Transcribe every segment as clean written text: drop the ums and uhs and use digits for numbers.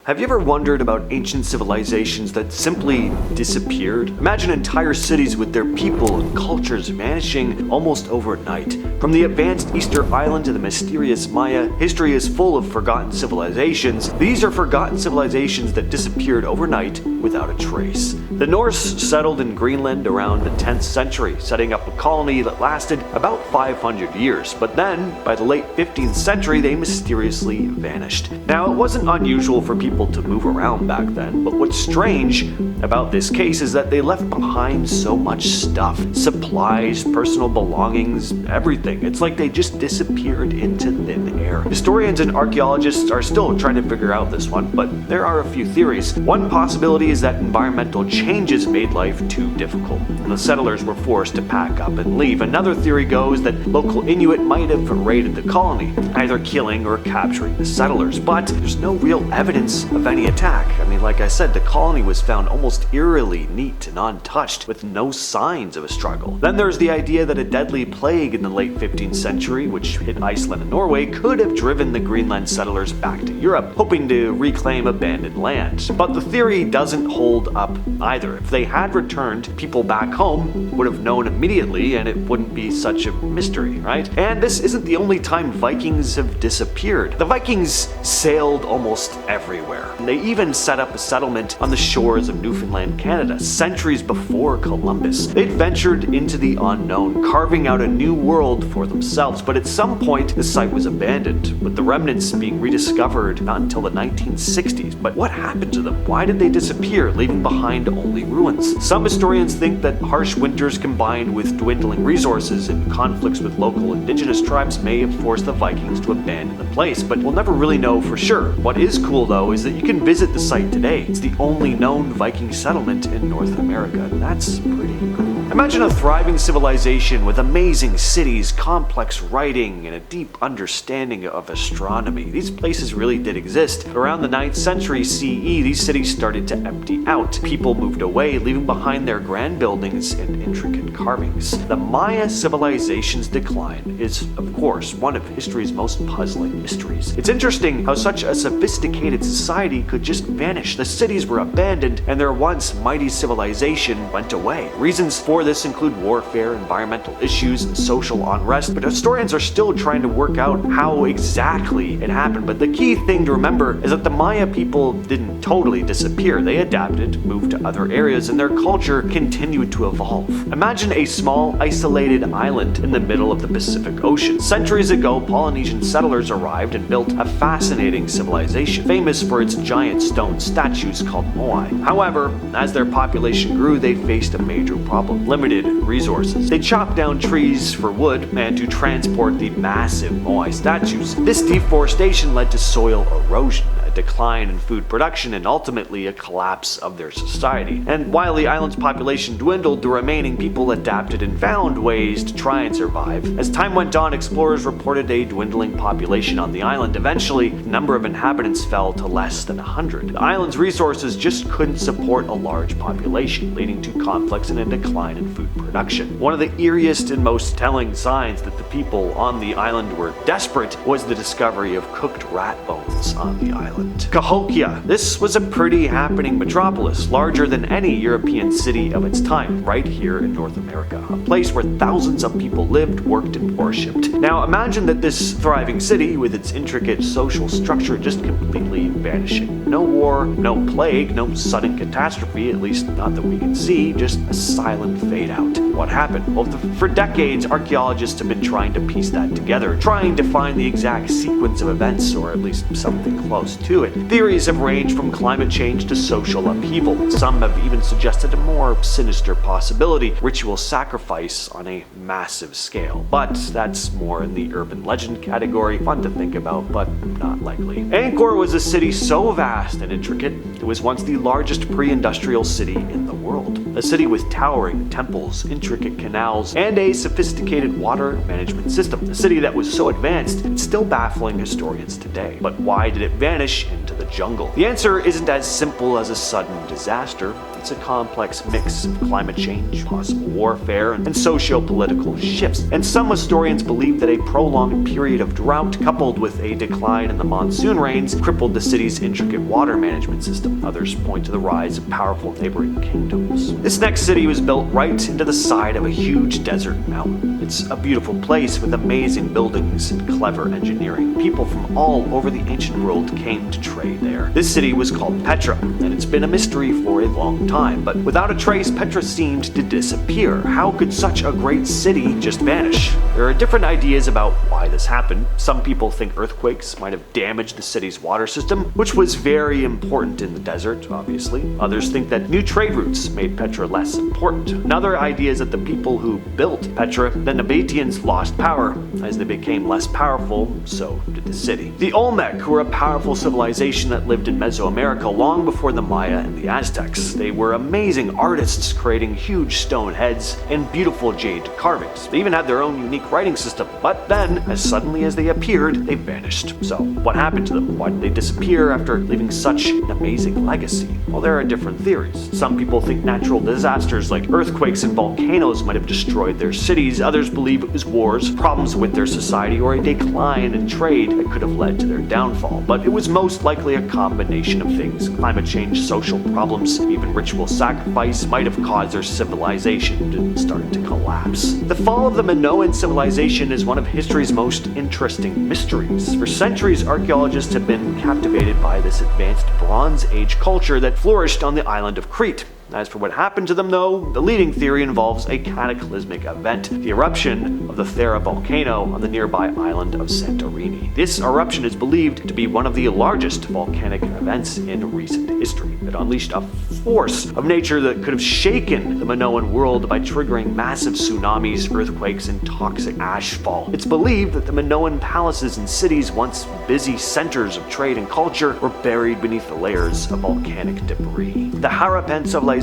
Have you ever wondered about ancient civilizations that simply disappeared? Imagine entire cities with their people and cultures vanishing almost overnight. From the advanced Easter Island to the mysterious Maya, history is full of forgotten civilizations. These are forgotten civilizations that disappeared overnight without a trace. The Norse settled in Greenland around the 10th century, setting up a colony that lasted about 500 years, but then, by the late 15th century, they mysteriously vanished. Now, it wasn't unusual for people to move around back then, but what's strange about this case is that they left behind so much stuff. Supplies, personal belongings, everything. It's like they just disappeared into thin air. Historians and archaeologists are still trying to figure out this one, but there are a few theories. One possibility is that environmental changes made life too difficult, and the settlers were forced to pack up and leave. Another theory goes that local Inuit might have raided the colony, either killing or capturing the settlers, but there's no real evidence of any attack. I mean, like I said, the colony was found almost eerily neat and untouched, with no signs of a struggle. Then there's the idea that a deadly plague in the late 15th century, which hit Iceland and Norway, could have driven the Greenland settlers back to Europe, hoping to reclaim abandoned land. But the theory doesn't hold up either. If they had returned, people back home would have known immediately and it wouldn't be such a mystery, right? And this isn't the only time Vikings have disappeared. The Vikings sailed almost everywhere. They even set up a settlement on the shores of Newfoundland, Canada, centuries before Columbus. They'd ventured into the unknown, carving out a new world for themselves, but at some point the site was abandoned, with the remnants being rediscovered not until the 1960s. But what happened to them? Why did they disappear, leaving behind only ruins? Some historians think that harsh winters combined with dwindling resources and conflicts with local indigenous tribes may have forced the Vikings to abandon the place, but we'll never really know for sure. What is cool though is that you can visit the site today. It's the only known Viking settlement in North America, and that's pretty cool. Imagine a thriving civilization with amazing cities, complex writing, and a deep understanding of astronomy. These places really did exist. Around the 9th century CE, these cities started to empty out. People moved away, leaving behind their grand buildings and intricate carvings. The Maya civilization's decline is, of course, one of history's most puzzling mysteries. It's interesting how such a sophisticated society could just vanish. The cities were abandoned, and their once mighty civilization went away. Reasons for this include warfare, environmental issues, and social unrest, but historians are still trying to work out how exactly it happened. But the key thing to remember is that the Maya people didn't totally disappear. They adapted, moved to other areas, and their culture continued to evolve. Imagine a small, isolated island in the middle of the Pacific Ocean. Centuries ago, Polynesian settlers arrived and built a fascinating civilization, famous for its giant stone statues called moai. However, as their population grew, they faced a major problem: limited resources. They chopped down trees for wood and to transport the massive moai statues. This deforestation led to soil erosion, a decline in food production, and ultimately a collapse of their society. And while the island's population dwindled, the remaining people adapted and found ways to try and survive. As time went on, explorers reported a dwindling population on the island. Eventually, the number of inhabitants fell to less than 100. The island's resources just couldn't support a large population, leading to conflicts and a decline in food production. One of the eeriest and most telling signs that the people on the island were desperate was the discovery of cooked rat bones on the island. Cahokia. This was a pretty happening metropolis, larger than any European city of its time, right here in North America. A place where thousands of people lived, worked, and worshipped. Now imagine that this thriving city, with its intricate social structure, just completely vanishing. No war, no plague, no sudden catastrophe, at least not that we can see, just a silent fade out. What happened? Well, for decades, archaeologists have been trying to piece that together, trying to find the exact sequence of events, or at least something close to it. Theories have ranged from climate change to social upheaval. Some have even suggested a more sinister possibility: ritual sacrifice on a massive scale. But that's more in the urban legend category, fun to think about, but not likely. Angkor was a city so vast and intricate, it was once the largest pre-industrial city in the world. A city with towering temples, intricate canals, and a sophisticated water management system. A city that was so advanced, it's still baffling historians today. But why did it vanish vanish into the jungle? The answer isn't as simple as a sudden disaster. It's a complex mix of climate change, possible warfare, and socio-political shifts. And some historians believe that a prolonged period of drought coupled with a decline in the monsoon rains crippled the city's intricate water management system. Others point to the rise of powerful neighboring kingdoms. This next city was built right into the side of a huge desert mountain. It's a beautiful place with amazing buildings and clever engineering. People from all over the ancient world came to trade there. This city was called Petra, and it's been a mystery for a long time, but without a trace, Petra seemed to disappear. How could such a great city just vanish? There are different ideas about why this happened. Some people think earthquakes might have damaged the city's water system, which was very important in the desert, obviously. Others think that new trade routes made Petra less important. Another idea is that the people who built Petra, the Nabateans, lost power. As they became less powerful, so did the city. The Olmec, who were a powerful civilization that lived in Mesoamerica long before the Maya and the Aztecs. They were amazing artists, creating huge stone heads and beautiful jade carvings. They even had their own unique writing system, but then, as suddenly as they appeared, they vanished. So, what happened to them? Why did they disappear after leaving such an amazing legacy? Well, there are different theories. Some people think natural disasters like earthquakes and volcanoes might have destroyed their cities. Others believe it was wars, problems with their society, or a decline in trade that could have led to their downfall. But it was most likely a combination of things. Climate change, social problems, even ritual sacrifice might have caused their civilization to start to collapse. The fall of the Minoan civilization is one of history's most interesting mysteries. For centuries, archaeologists have been captivated by this advanced Bronze Age culture that flourished on the island of Crete. As for what happened to them, though, the leading theory involves a cataclysmic event, the eruption of the Thera volcano on the nearby island of Santorini. This eruption is believed to be one of the largest volcanic events in recent history. It unleashed a force of nature that could have shaken the Minoan world by triggering massive tsunamis, earthquakes, and toxic ashfall. It's believed that the Minoan palaces and cities, once busy centers of trade and culture, were buried beneath the layers of volcanic debris. The Harappan Civilization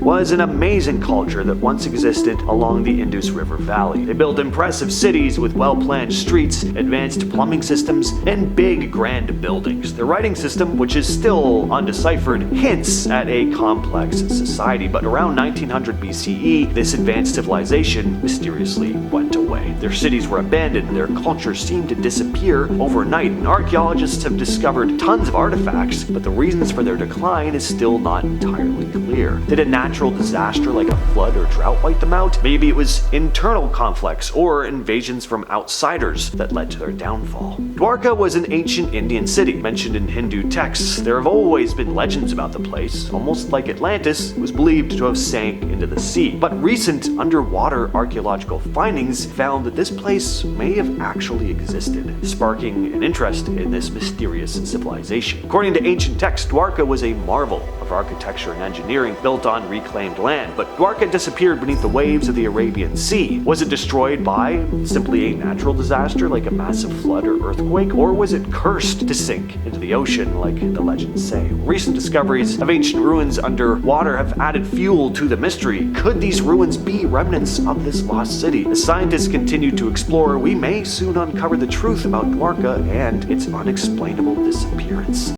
was an amazing culture that once existed along the Indus River Valley. They built impressive cities with well-planned streets, advanced plumbing systems, and big, grand buildings. Their writing system, which is still undeciphered, hints at a complex society, but around 1900 BCE, this advanced civilization mysteriously went away. Their cities were abandoned, their culture seemed to disappear overnight, and archaeologists have discovered tons of artifacts, but the reasons for their decline is still not entirely clear. Did a natural disaster like a flood or drought wipe them out? Maybe it was internal conflicts or invasions from outsiders that led to their downfall. Dwarka was an ancient Indian city mentioned in Hindu texts. There have always been legends about the place. Almost like Atlantis, it was believed to have sank into the sea. But recent underwater archaeological findings found that this place may have actually existed, sparking an interest in this mysterious civilization. According to ancient texts, Dwarka was a marvel of architecture and engineering built on reclaimed land, but Dwarka disappeared beneath the waves of the Arabian Sea. Was it destroyed by simply a natural disaster like a massive flood or earthquake, or was it cursed to sink into the ocean like the legends say? Recent discoveries of ancient ruins underwater have added fuel to the mystery. Could these ruins be remnants of this lost city? As scientists continue to explore, we may soon uncover the truth about Dwarka and its unexplainable disappearance.